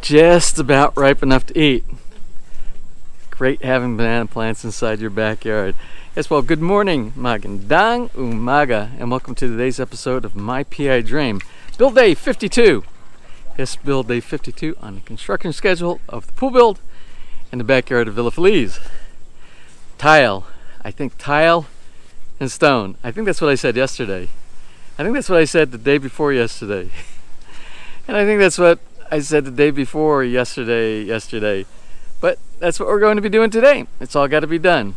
just about ripe enough to eat. Great having banana plants inside your backyard. Yes, well, good morning, magandang umaga, and welcome to today's episode of My PI Dream. Build day 52. Yes, build day 52 on the construction schedule of the pool build in the backyard of Villa Feliz. Tile. I think tile and stone. I think that's what I said yesterday. I think that's what I said the day before yesterday. And I think that's what I said the day before yesterday. But that's what we're going to be doing today. It's all got to be done.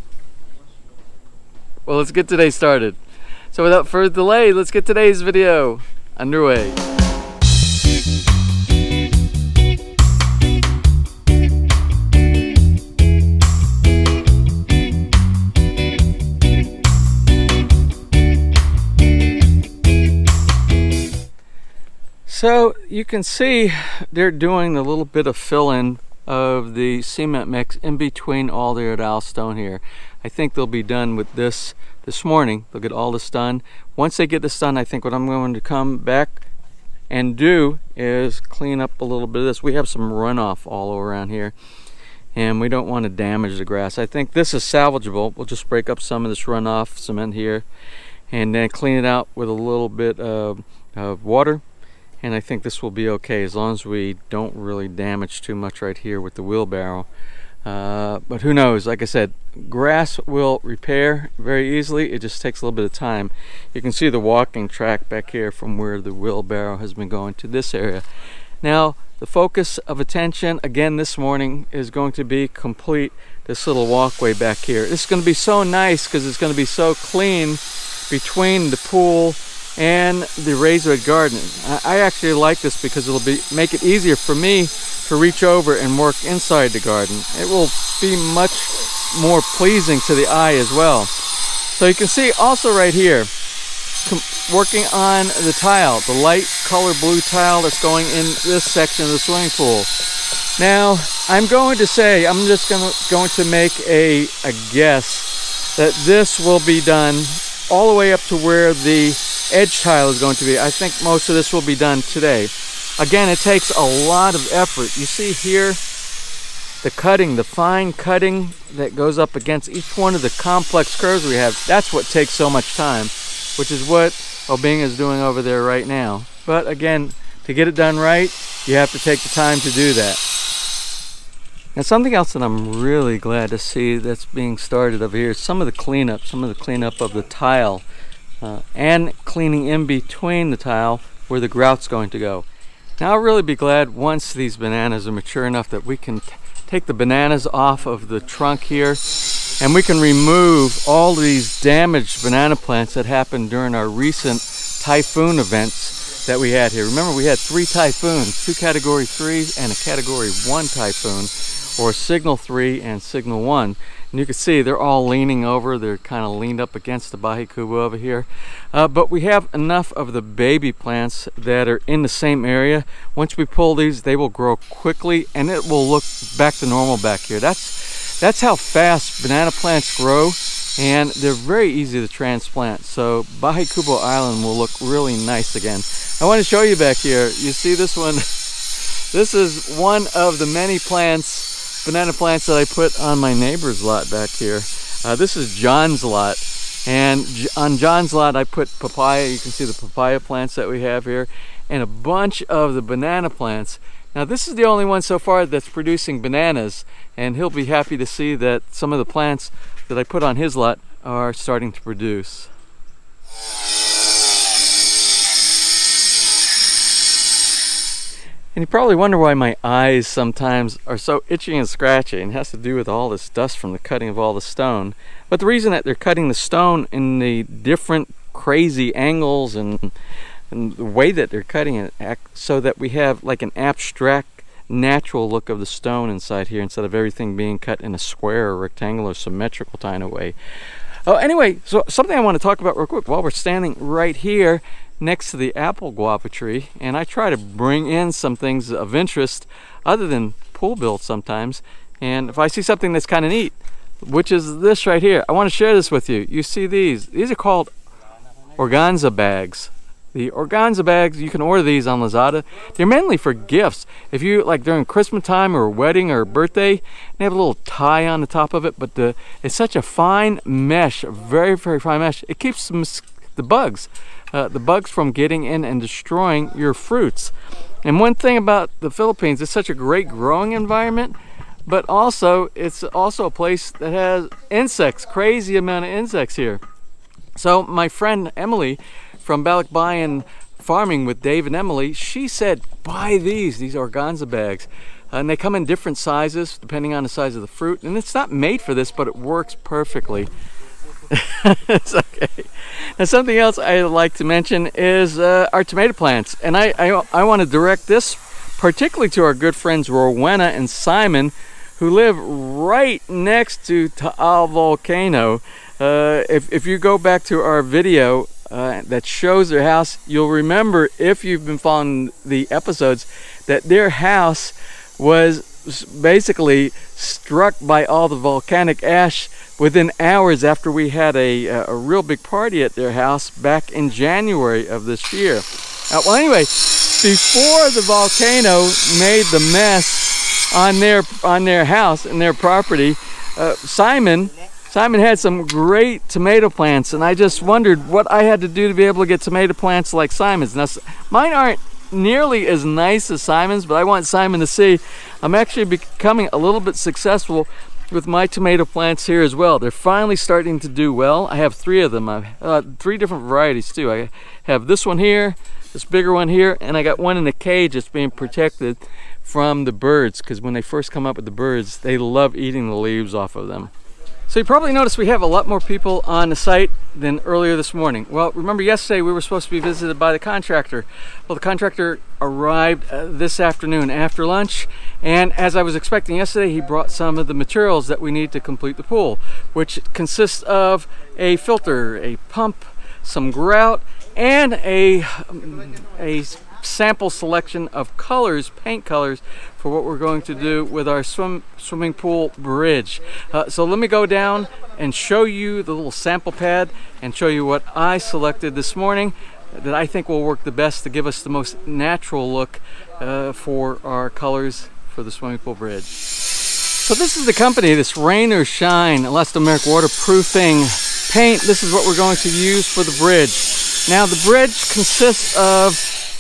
Well, let's get today started. So without further delay, let's get today's video underway. So you can see they're doing a little bit of fill-in of the cement mix in between all the Ardal stone here. I think they'll be done with this morning. They'll get all this done. Once they get this done, I think what I'm going to come back and do is clean up a little bit of this. We have some runoff all around here and we don't want to damage the grass. I think this is salvageable. We'll just break up some of this runoff cement here and then clean it out with a little bit of water. And I think this will be okay as long as we don't really damage too much right here with the wheelbarrow. But who knows? Like I said, grass will repair very easily. It just takes a little bit of time. You can see the walking track back here from where the wheelbarrow has been going to this area. Now, the focus of attention again this morning is going to be complete this little walkway back here. It's going to be so nice because it's going to be so clean between the pool and the raised bed garden. I actually like this because it'll make it easier for me to reach over and work inside the garden. It will be much more pleasing to the eye as well. So you can see also right here, working on the tile, the light color blue tile that's going in this section of the swimming pool. Now, I'm going to say, I'm just going to make a guess that this will be done all the way up to where the edge tile is going to be. I think most of this will be done today. Again, it takes a lot of effort. You see here the cutting, the fine cutting that goes up against each one of the complex curves we have. That's what takes so much time, which is what Obeng is doing over there right now. But again, to get it done right, you have to take the time to do that. Now, something else that I'm really glad to see that's being started over here is some of the cleanup of the tile and cleaning in between the tile where the grout's going to go. Now, I'll really be glad once these bananas are mature enough that we can take the bananas off of the trunk here and we can remove all these damaged banana plants that happened during our recent typhoon events that we had here. Remember, we had 3 typhoons, 2 category 3s and a category 1 typhoon, or signal 3 and signal 1. And you can see they're all leaning over. They're kind of leaned up against the Bahikubu over here. But we have enough of the baby plants that are in the same area. Once we pull these, they will grow quickly and it will look back to normal back here. That's how fast banana plants grow, and they're very easy to transplant. So Bahikubu Island will look really nice again. I want to show you back here. You see this one? This is one of the many banana plants that I put on my neighbor's lot back here. This is John's lot, and on John's lot I put papaya. You can see the papaya plants that we have here and a bunch of the banana plants. Now, this is the only one so far that's producing bananas, and he'll be happy to see that some of the plants that I put on his lot are starting to produce. And you probably wonder why my eyes sometimes are so itchy and scratchy, and it has to do with all this dust from the cutting of all the stone. But the reason that they're cutting the stone in the different crazy angles and the way that they're cutting it, so that we have like an abstract, natural look of the stone inside here instead of everything being cut in a square or rectangular symmetrical kind of way. Oh, anyway, so something I want to talk about real quick while we're standing right here next to the apple guava tree, and I try to bring in some things of interest other than pool build sometimes. And if I see something that's kind of neat, which is this right here, I want to share this with you. You see these are called organza bags. The organza bags, you can order these on Lazada. They're mainly for gifts. If you, like during Christmas time or a wedding or a birthday, they have a little tie on the top of it, but it's such a fine mesh, very, very fine mesh. It keeps the bugs from getting in and destroying your fruits. And one thing about the Philippines, it's such a great growing environment, but also it's also a place that has insects, crazy amount of insects here. So my friend Emily from Balancano Farming with Dave and Emily, she said buy these organza bags. And they come in different sizes depending on the size of the fruit, and it's not made for this, but it works perfectly. It's okay. Now something else I'd like to mention is our tomato plants, and I want to direct this particularly to our good friends Rowena and Simon, who live right next to Taal Volcano. If you go back to our video that shows their house, you'll remember, if you've been following the episodes, that their house was basically struck by all the volcanic ash within hours after we had a real big party at their house back in January of this year. Well, anyway, before the volcano made the mess on their house and their property, Simon had some great tomato plants, and I just wondered what I had to do to be able to get tomato plants like Simon's. Now, mine aren't nearly as nice as Simon's, but I want Simon to see I'm actually becoming a little bit successful with my tomato plants here as well. They're finally starting to do well. I have 3 of them. I have 3 different varieties too. I have this one here, this bigger one here, and I got one in a cage that's being protected from the birds, because when they first come up with the birds, they love eating the leaves off of them. So you probably noticed we have a lot more people on the site than earlier this morning. Well, remember yesterday we were supposed to be visited by the contractor. Well, the contractor arrived this afternoon after lunch, and as I was expecting yesterday, he brought some of the materials that we need to complete the pool, which consists of a filter, a pump, some grout, and a sample selection of colors, paint colors, for what we're going to do with our swimming pool bridge. So let me go down and show you the little sample pad and show you what I selected this morning that I think will work the best to give us the most natural look for our colors for the swimming pool bridge. So this is the company, this Rain or Shine elastomeric waterproofing paint. This is what we're going to use for the bridge. Now the bridge consists of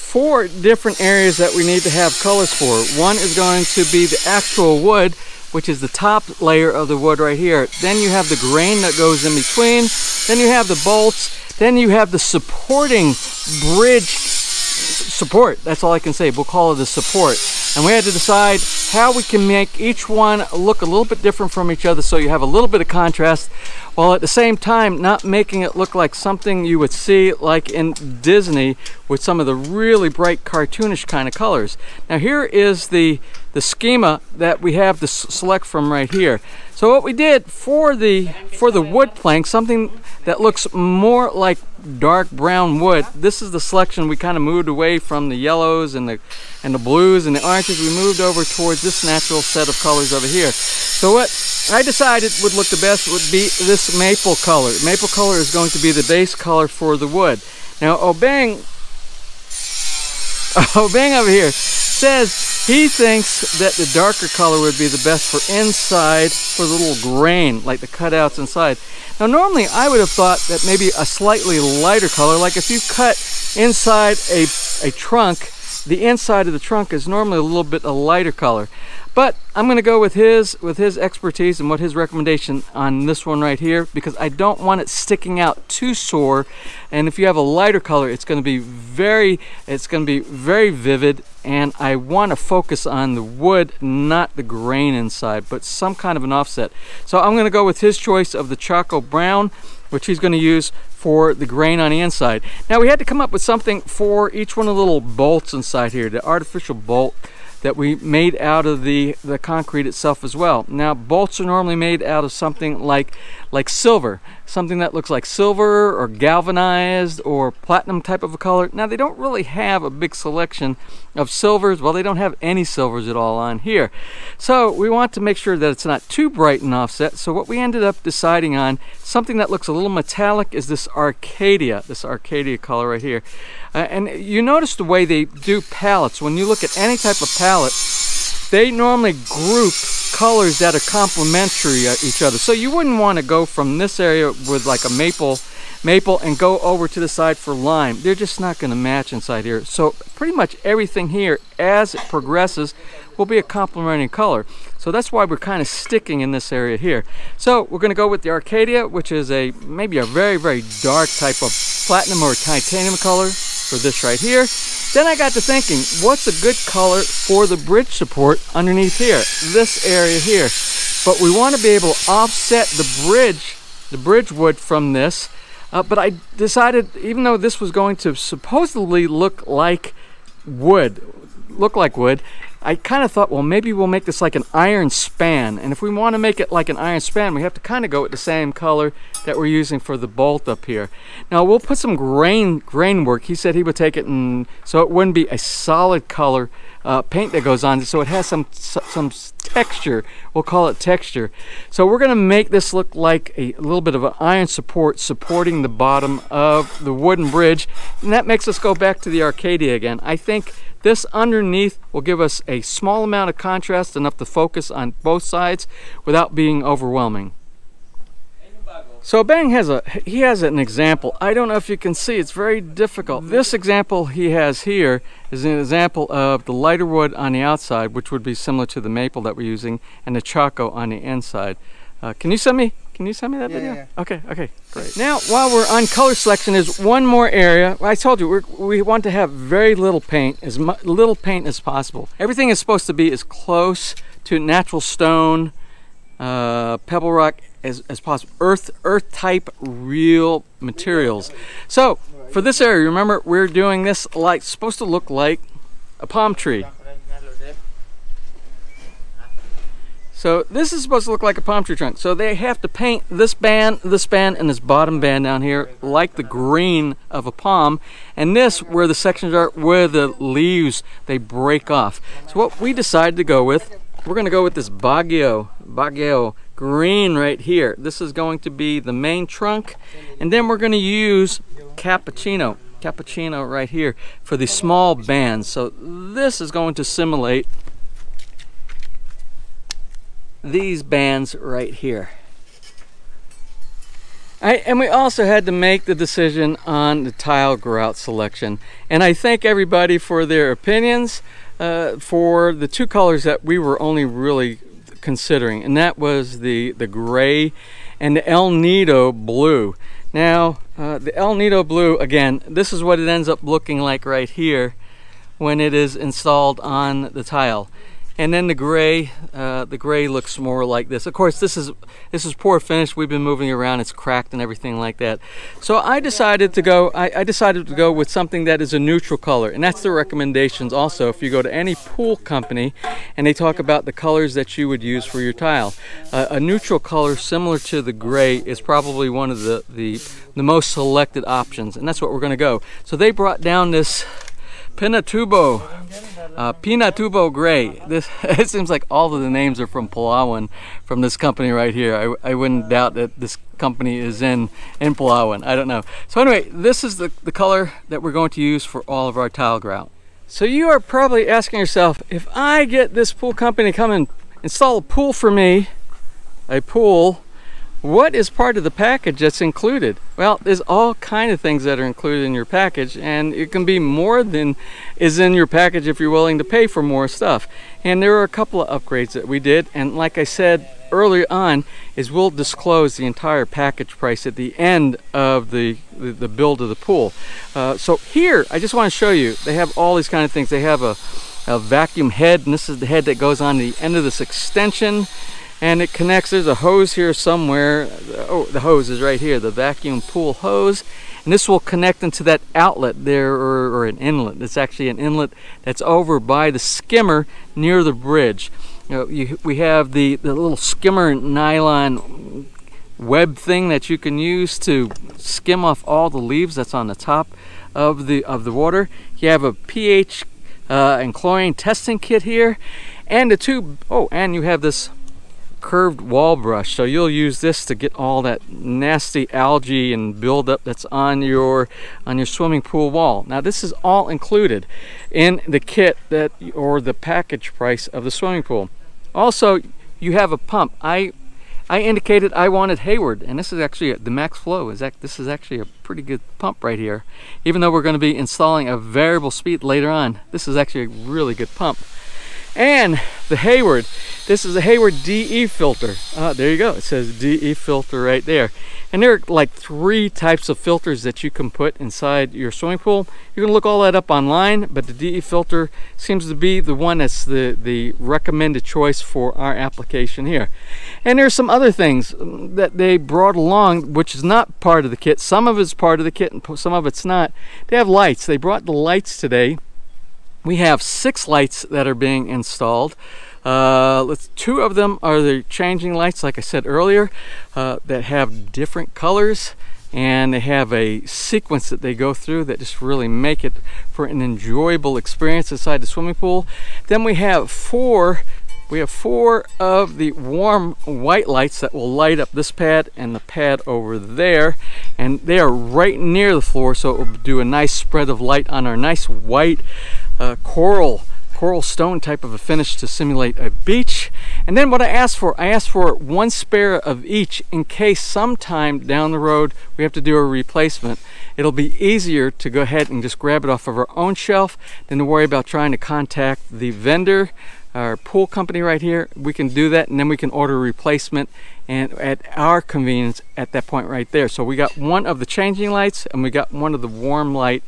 4 different areas that we need to have colors for. One is going to be the actual wood, which is the top layer of the wood right here. Then you have the grain that goes in between. Then you have the bolts. Then you have the supporting bridge support. That's all I can say. We'll call it the support. And we had to decide how we can make each one look a little bit different from each other, so you have a little bit of contrast, while at the same time not making it look like something you would see like in Disney with some of the really bright cartoonish kind of colors. Now here is the schema that we have to select from right here. So what we did for the wood plank, something that looks more like dark brown wood, this is the selection. We kind of moved away from the yellows and the blues and the oranges. We moved over towards this natural set of colors over here. So what I decided would look the best would be this maple color. Maple color is going to be the base color for the wood. Now Obeng over here says he thinks that the darker color would be the best for inside, for the little grain, like the cutouts inside. Now normally I would have thought that maybe a slightly lighter color, like if you cut inside a trunk, the inside of the trunk is normally a little bit a lighter color. But I'm going to go with his expertise and what his recommendation on this one right here, because I don't want it sticking out too sore. And if you have a lighter color, it's going to be very vivid, and I want to focus on the wood, not the grain inside, but some kind of an offset. So I'm going to go with his choice of the Choco Brown, which he's going to use for the grain on the inside. Now we had to come up with something for each one of the little bolts inside here, the artificial bolt that we made out of the concrete itself as well. Now bolts are normally made out of something like like silver, something that looks like silver or galvanized or platinum type of a color. Now they don't really have a big selection of silvers. Well, they don't have any silvers at all on here. So we want to make sure that it's not too bright and offset. So what we ended up deciding on, something that looks a little metallic, is this Arcadia color right here. And you notice the way they do palettes. When you look at any type of palette, they normally group colors that are complementary each other. So you wouldn't want to go from this area with like a maple and go over to the side for lime. They're just not going to match inside here. So pretty much everything here, as it progresses, will be a complementary color. So that's why we're kind of sticking in this area here. So we're going to go with the Arcadia, which is maybe a very, very dark type of platinum or titanium color for this right here. Then I got to thinking, what's a good color for the bridge support underneath here, this area here? But we want to be able to offset the bridge wood from this. But I decided, even though this was going to supposedly look like wood, I kind of thought, well, maybe we'll make this like an iron span. And if we want to make it like an iron span, we have to kind of go with the same color that we're using for the bolt up here. Now we'll put some grain work. He said he would take it, and so it wouldn't be a solid color paint that goes on, so it has some texture. We'll call it texture. So we're going to make this look like a little bit of an iron support supporting the bottom of the wooden bridge, and that makes us go back to the Arcadia again. I think this underneath will give us a small amount of contrast, enough to focus on both sides without being overwhelming. So Obeng has an example. I don't know if you can see, it's very difficult. This example he has here is an example of the lighter wood on the outside, which would be similar to the maple that we're using, and the Chaco on the inside. Can you send me that video? Yeah. Okay, great. Now, while we're on color selection, there's one more area. I told you, we want to have very little paint, as little paint as possible. Everything is supposed to be as close to natural stone, pebble rock as possible. Earth type real materials. So for this area, remember, we're doing this like, supposed to look like a palm tree. So this is supposed to look like a palm tree trunk. So they have to paint this band, and this bottom band down here like the green of a palm. And this, where the sections are, where the leaves, they break off. So what we decided to go with, we're going to go with this Baguio green right here. This is going to be the main trunk. And then we're going to use Cappuccino right here for the small bands. So this is going to simulate these bands right here. And we also had to make the decision on the tile grout selection. And I thank everybody for their opinions for the two colors that we were only really considering, and that was the gray and the El Nido blue. Now the El Nido blue, again, this is what it ends up looking like right here when it is installed on the tile. And then the gray looks more like this. Of course, this is poor finish. We've been moving around; it's cracked and everything like that. So I decided to go. I decided to go with something that is a neutral color, and that's the recommendations. Also, if you go to any pool company, and they talk about the colors that you would use for your tile, a neutral color similar to the gray is probably one of the most selected options, and that's what we're going to go. So they brought down this Pinatubo Gray. It seems like all of the names are from Palawan, from this company right here. I wouldn't doubt that this company is in Palawan. I don't know. So anyway, this is the color that we're going to use for all of our tile grout. So you are probably asking yourself, if I get this pool company to come and install a pool for me, what is part of the package that's included? Well, there's all kind of things that are included in your package, and it can be more than is in your package if you're willing to pay for more stuff. And there are a couple of upgrades that we did, and like I said earlier on, is we'll disclose the entire package price at the end of the build of the pool. So here, I just want to show you, they have all these kind of things. They have a vacuum head, and this is the head that goes on the end of this extension. And it connects, there's a hose here somewhere. Oh, the hose is right here, the vacuum pool hose. And this will connect into that outlet there, or an inlet. It's actually an inlet that's over by the skimmer near the bridge. You know, we have the little skimmer nylon web thing that you can use to skim off all the leaves that's on the top of the water. You have a pH and chlorine testing kit here, and the tube. Oh, and you have this curved wall brush, so you'll use this to get all that nasty algae and buildup that's on your swimming pool wall. Now this is all included in the kit that, or the package price of the swimming pool. Also, you have a pump. I indicated I wanted Hayward, and this is actually the max flow. This is actually a pretty good pump right here. Even though we're going to be installing a variable speed later on, this is actually a really good pump. And the Hayward, this is a Hayward DE filter. There you go, it says DE filter right there. And there are like 3 types of filters that you can put inside your swimming pool. You can look all that up online, but the DE filter seems to be the one that's the recommended choice for our application here. And there's some other things that they brought along, which is not part of the kit. Some of it's part of the kit and some of it's not. They have lights. They brought the lights today. We have 6 lights that are being installed. 2 of them are the changing lights, like I said earlier, that have different colors, and they have a sequence that they go through that just really make it for an enjoyable experience inside the swimming pool. Then we have 4 of the warm white lights that will light up this pad and the pad over there, and they are right near the floor, so it will do a nice spread of light on our nice white coral stone type of a finish to simulate a beach. And then what I asked for 1 spare of each in case sometime down the road we have to do a replacement. It'll be easier to go ahead and just grab it off of our own shelf than to worry about trying to contact the vendor, our pool company right here. We can do that, and then we can order a replacement and at our convenience at that point right there. So we got 1 of the changing lights, and we got 1 of the warm white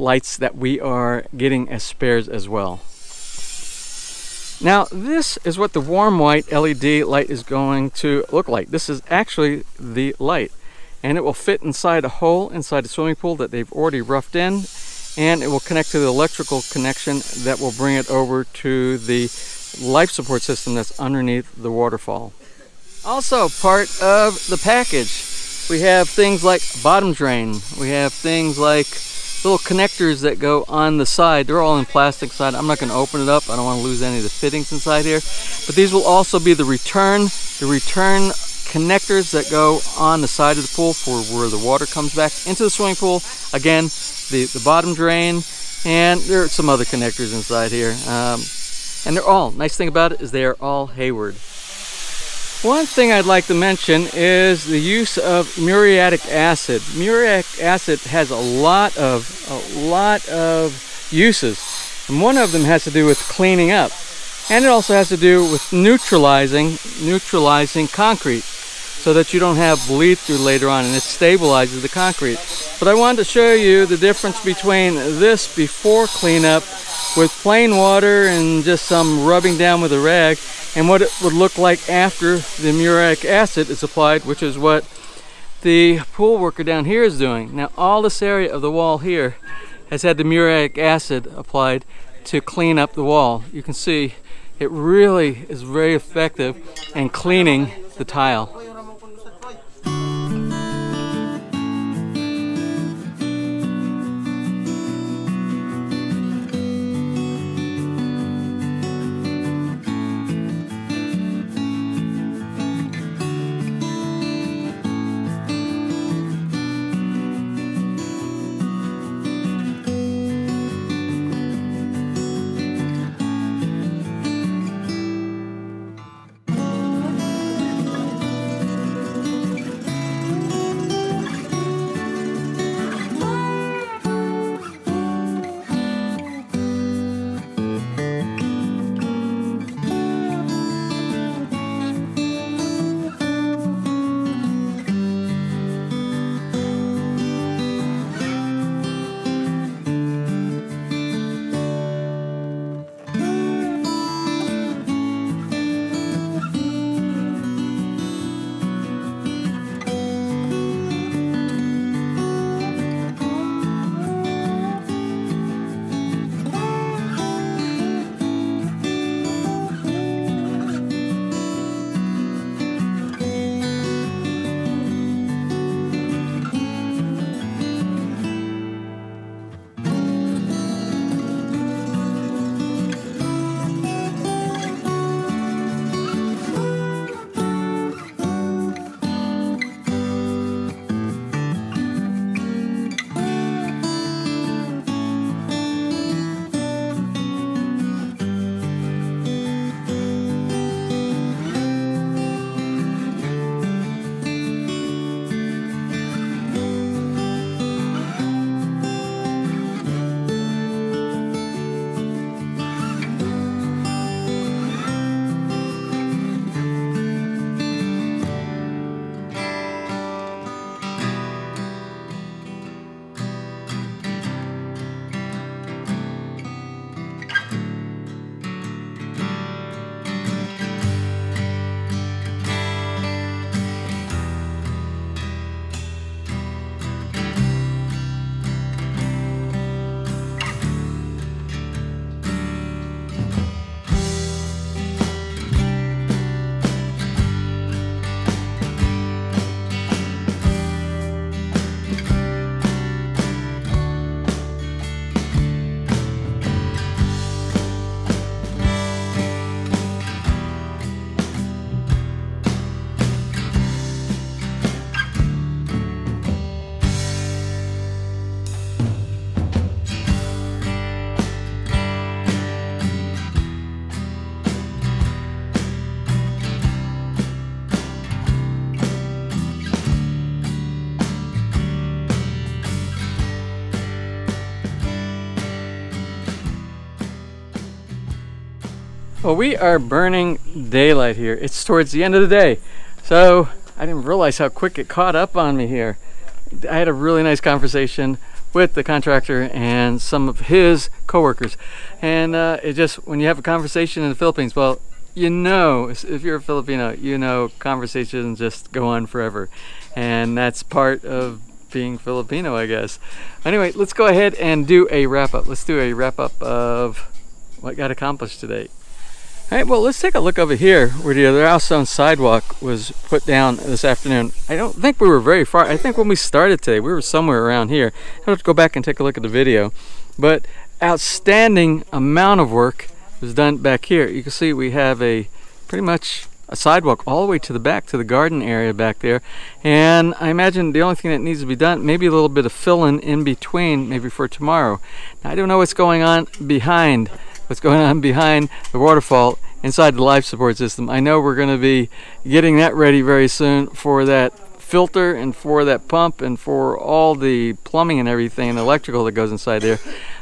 lights that we are getting as spares as well. Now this is what the warm white LED light is going to look like. This is actually the light, and it will fit inside a hole inside the swimming pool that they've already roughed in, and it will connect to the electrical connection that will bring it over to the life support system that's underneath the waterfall. Also part of the package, we have things like bottom drain. We have things like little connectors that go on the side. They're all in plastic side. I'm not going to open it up. I don't want to lose any of the fittings inside here. But these will also be the return connectors that go on the side of the pool for where the water comes back into the swimming pool. Again, the bottom drain, and there are some other connectors inside here. And they're all, nice thing about it is they are all Hayward. One thing I'd like to mention is the use of muriatic acid. Muriatic acid has a lot of uses, and one of them has to do with cleaning up, and it also has to do with neutralizing concrete, so that you don't have bleed through later on, and it stabilizes the concrete. But I wanted to show you the difference between this before cleanup with plain water and just some rubbing down with a rag, and what it would look like after the muriatic acid is applied, which is what the pool worker down here is doing. Now all this area of the wall here has had the muriatic acid applied to clean up the wall. You can see it really is very effective in cleaning the tile. Well, we are burning daylight here. It's towards the end of the day. So I didn't realize how quick it caught up on me here. I had a really nice conversation with the contractor and some of his coworkers. And it just, when you have a conversation in the Philippines, well, you know, if you're a Filipino, you know conversations just go on forever. And that's part of being Filipino, I guess. Anyway, let's go ahead and do a wrap-up. Let's do a wrap-up of what got accomplished today. All right, well, let's take a look over here where the Alvin sidewalk was put down this afternoon. I don't think we were very far. I think when we started today, we were somewhere around here. I have to go back and take a look at the video. But outstanding amount of work was done back here. You can see we have pretty much a sidewalk all the way to the back, to the garden area back there. And I imagine the only thing that needs to be done, maybe a little bit of filling in between, maybe for tomorrow. Now, I don't know what's going on behind the waterfall inside the life support system. I know we're going to be getting that ready very soon for that filter and for that pump and for all the plumbing and everything and electrical that goes inside there.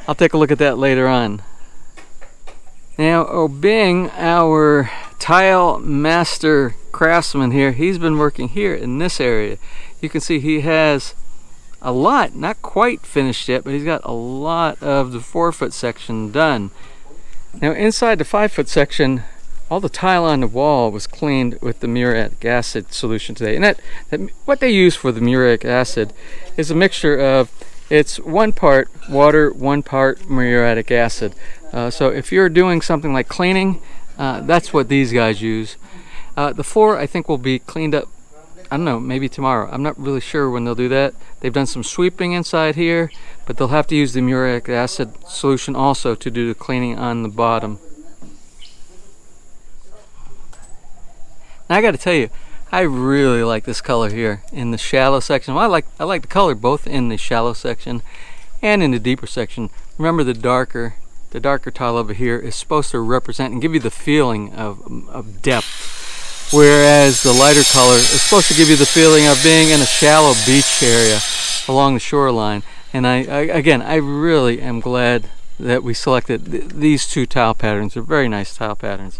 I'll take a look at that later on. Now, Obeng, our tile master craftsman here, he's been working here in this area. You can see he has a lot, not quite finished yet, but he's got a lot of the 4-foot section done. Now, inside the 5-foot section, all the tile on the wall was cleaned with the muriatic acid solution today. And what they use for the muriatic acid is a mixture of, it's 1 part water, 1 part muriatic acid. So if you're doing something like cleaning, that's what these guys use. The floor, I think, will be cleaned up, I don't know, maybe tomorrow. I'm not really sure when they'll do that. They've done some sweeping inside here, but they'll have to use the muriatic acid solution also to do the cleaning on the bottom. Now, I got to tell you, I really like this color here in the shallow section. Well, I like the color both in the shallow section and in the deeper section. Remember, the darker tile over here is supposed to represent and give you the feeling of depth. Whereas the lighter color is supposed to give you the feeling of being in a shallow beach area along the shoreline. And I really am glad that we selected these 2 tile patterns. They're very nice tile patterns.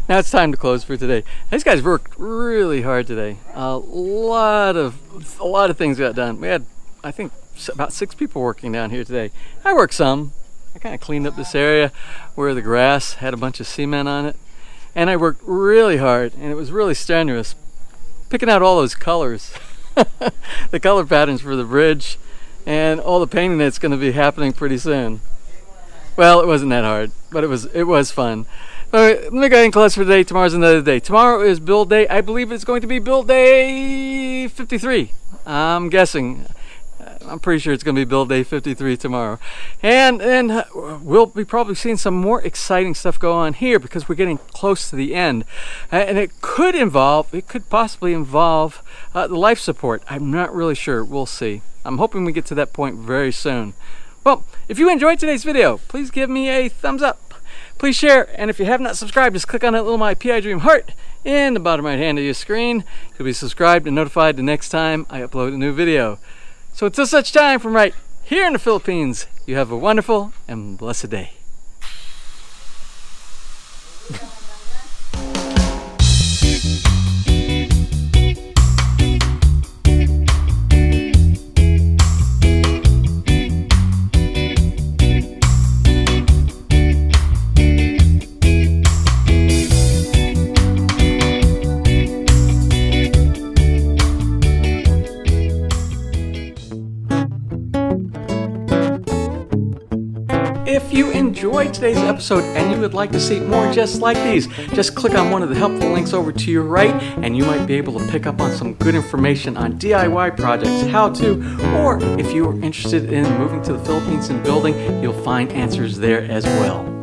Now it's time to close for today. These guys worked really hard today. A lot of things got done. We had, I think, about 6 people working down here today. I worked some. I kind of cleaned up this area where the grass had a bunch of cement on it. And I worked really hard, and it was really strenuous, picking out all those colors, the color patterns for the bridge, and all the painting that's going to be happening pretty soon. Well, it wasn't that hard, but it was fun. All right, let me go ahead and close for today. Tomorrow's another day. Tomorrow is build day. I believe it's going to be build day 53. I'm guessing. I'm pretty sure it's going to be build day 53 tomorrow. And we'll be probably seeing some more exciting stuff go on here because we're getting close to the end. And it could possibly involve the life support. I'm not really sure. We'll see. I'm hoping we get to that point very soon. Well, if you enjoyed today's video, please give me a thumbs up. Please share. And if you have not subscribed, just click on that little MPID dream heart in the bottom right hand of your screen. You'll be subscribed and notified the next time I upload a new video. So until such time, from right here in the Philippines, you have a wonderful and blessed day. If you enjoyed today's episode and you would like to see more just like these, just click on one of the helpful links over to your right and you might be able to pick up on some good information on DIY projects, how to, or if you are interested in moving to the Philippines and building, you'll find answers there as well.